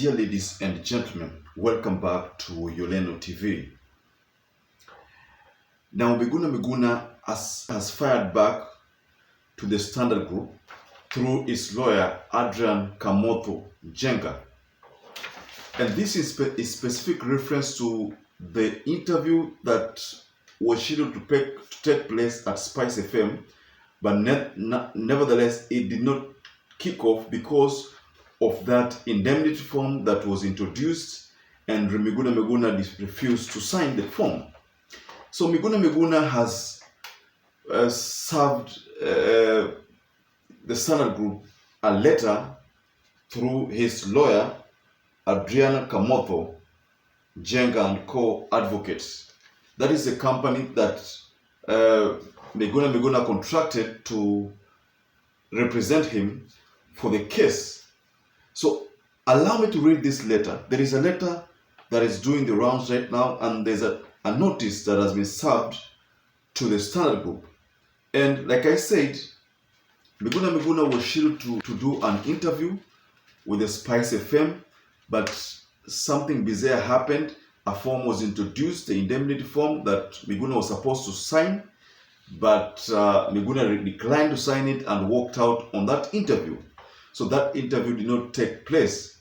Dear ladies and gentlemen, welcome back to Yoleno TV. Now, Miguna has fired back to the Standard Group through its lawyer, Adrian Kamotho Jenga. And this is specific reference to the interview that was scheduled to take place at Spice FM, but nevertheless, it did not kick off because of that indemnity form that was introduced, and Miguna refused to sign the form. So Miguna has served the Standard Group a letter through his lawyer, Adrian Kamotho Jenga and Co-Advocates. That is a company that Miguna contracted to represent him for the case. So allow me to read this letter. There is a letter that is doing the rounds right now, and there's a notice that has been served to the Standard Group. And like I said, Miguna was scheduled to do an interview with the Spice FM, but something bizarre happened. A form was introduced, the indemnity form that Miguna was supposed to sign, but Miguna declined to sign it and walked out on that interview. So that interview did not take place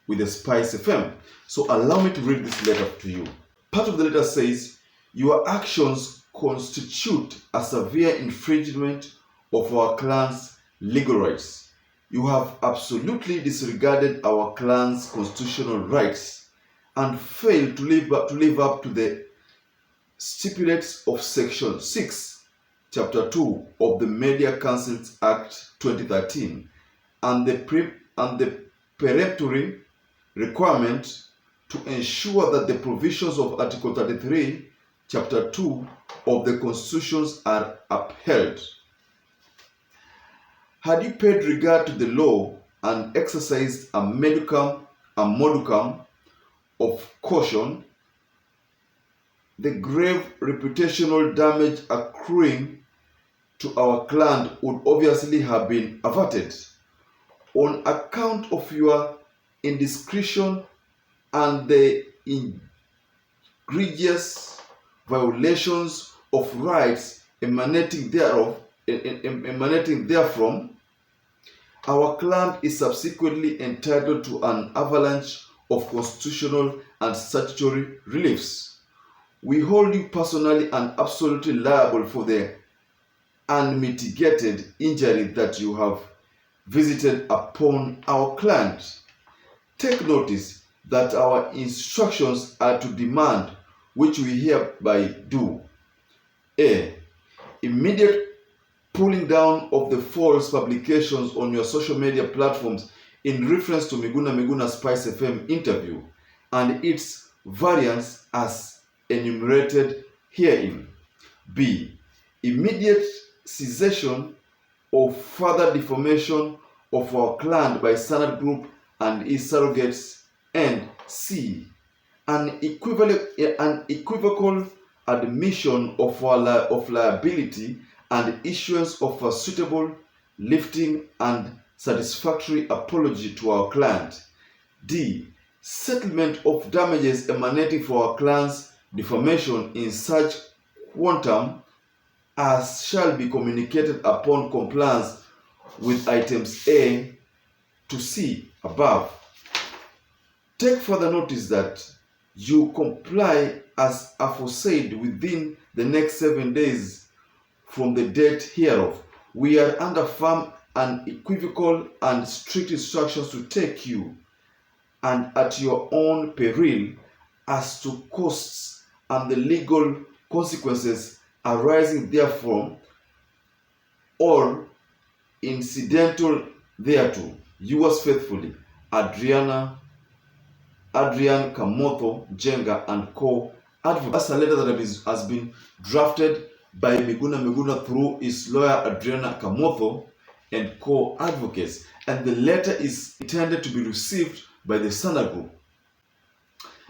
with the Spice FM. So allow me to read this letter to you. Part of the letter says, "Your actions constitute a severe infringement of our clan's legal rights. You have absolutely disregarded our clan's constitutional rights and failed to live up to the stipulates of Section 6, Chapter 2 of the Media Councils Act 2013 and the peremptory requirement to ensure that the provisions of Article 33, Chapter 2 of the Constitutions are upheld. Had you paid regard to the law and exercised a modicum of caution, the grave reputational damage accruing to our clan would obviously have been averted. On account of your indiscretion and the egregious violations of rights emanating therefrom, our clan is subsequently entitled to an avalanche of constitutional and statutory reliefs. We hold you personally and absolutely liable for the unmitigated injury that you have visited upon our client. Take notice that our instructions are to demand, which we hereby do: A. Immediate pulling down of the false publications on your social media platforms in reference to Miguna Spice FM interview and its variants as enumerated herein. B. Immediate cessation of further defamation of our clan by Standard Group and its surrogates. And C. An equivocal admission of liability and issuance of a suitable, lifting and satisfactory apology to our client. D. Settlement of damages emanating from our clan's defamation in such quantum as shall be communicated upon compliance with items A to C above. Take further notice that you comply as aforesaid within the next 7 days from the date hereof. We are under firm and equivocal and strict instructions to take you, and at your own peril, as to costs and the legal consequences arising therefrom, or incidental thereto. Yours faithfully, Adrian Kamotho Jenga and Co-Advocates. That's a letter that has been drafted by Miguna through his lawyer Adrian Kamotho and Co-Advocates, and the letter is intended to be received by the Standard Group.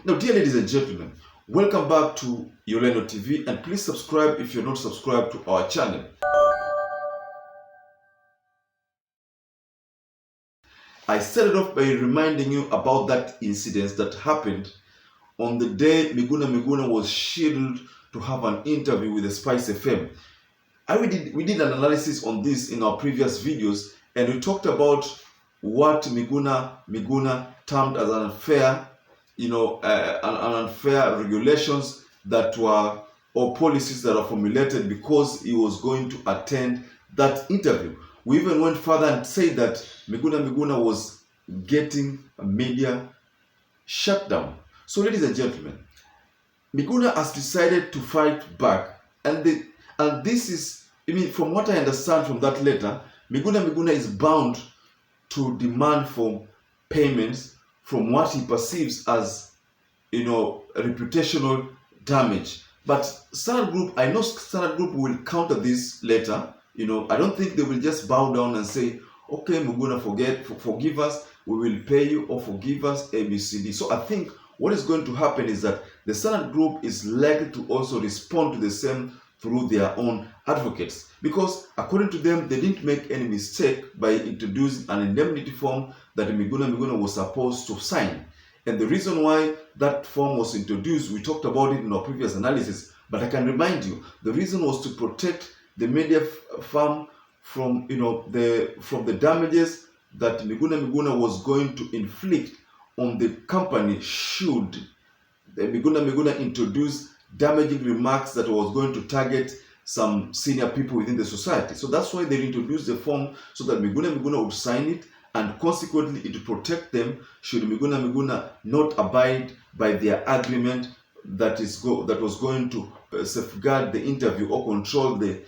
Now, dear ladies and gentlemen, welcome back to Yoleno TV, and please subscribe if you're not subscribed to our channel. I started off by reminding you about that incident that happened on the day Miguna was scheduled to have an interview with the Spice FM. We did an analysis on this in our previous videos, and we talked about what Miguna termed as unfair, an unfair regulations that were, or policies that are formulated because he was going to attend that interview. We even went further and said that Miguna was getting a media shutdown. So, ladies and gentlemen, Miguna has decided to fight back, and this is, from what I understand from that letter, Miguna is bound to demand for payments from what he perceives as, reputational damage. But Standard Group, I know Standard Group will counter this later. I don't think they will just bow down and say, okay, Miguna, forgive us, we will pay you, or forgive us ABCD. So I think what is going to happen is that the Standard Group is likely to also respond to the same through their own advocates, because according to them, they didn't make any mistake by introducing an indemnity form that Miguna was supposed to sign. And the reason why that form was introduced, we talked about it in our previous analysis, but I can remind you, the reason was to protect the media firm from the damages that Miguna was going to inflict on the company should Miguna introduce damaging remarks that was going to target some senior people within the society. So that's why they introduced the form, so that Miguna would sign it, and consequently it would protect them should Miguna not abide by their agreement that was going to safeguard the interview or control the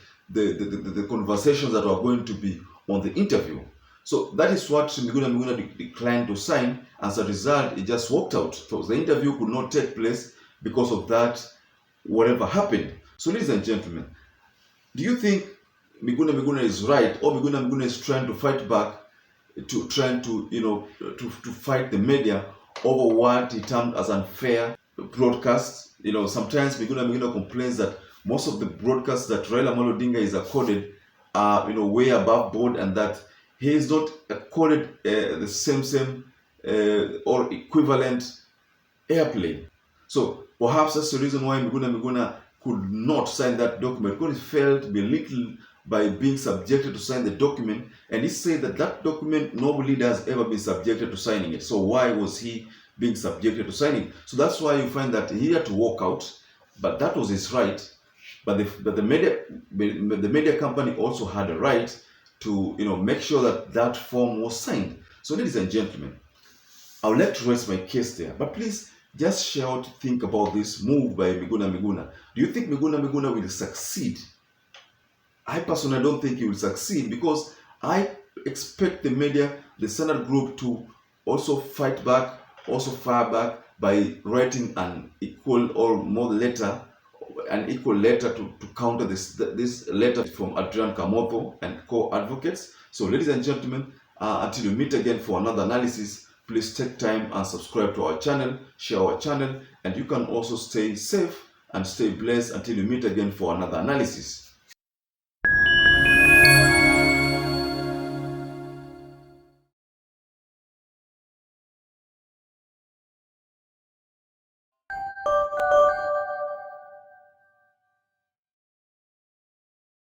conversations that are going to be on the interview. So that is what Miguna declined to sign. As a result, it just walked out. So the interview could not take place because of that, whatever happened. So, ladies and gentlemen, do you think Miguna is right, or Miguna is trying to fight back, to fight the media over what he termed as unfair broadcasts? Sometimes Miguna complains that most of the broadcasts that Raila Amolo Odinga is accorded are way above board, and that he is not accorded the same or equivalent airplay. So perhaps that's the reason why Miguna could not sign that document, because he felt belittled by being subjected to sign the document, and he said that document, no leader has ever been subjected to signing it. So why was he being subjected to signing? So that's why you find that he had to walk out, but that was his right. But the media company also had a right to make sure that form was signed. So, ladies and gentlemen, I would like to rest my case there, but please just share what you think about this move by Miguna. Do you think Miguna will succeed? I personally don't think he will succeed, because I expect the Standard Group to also fight back, also fire back by writing an equal letter to counter this letter from Adrian Kamotho and co-advocates. So, ladies and gentlemen, until we meet again for another analysis, please take time and subscribe to our channel, share our channel, and you can also stay safe and stay blessed until we meet again for another analysis.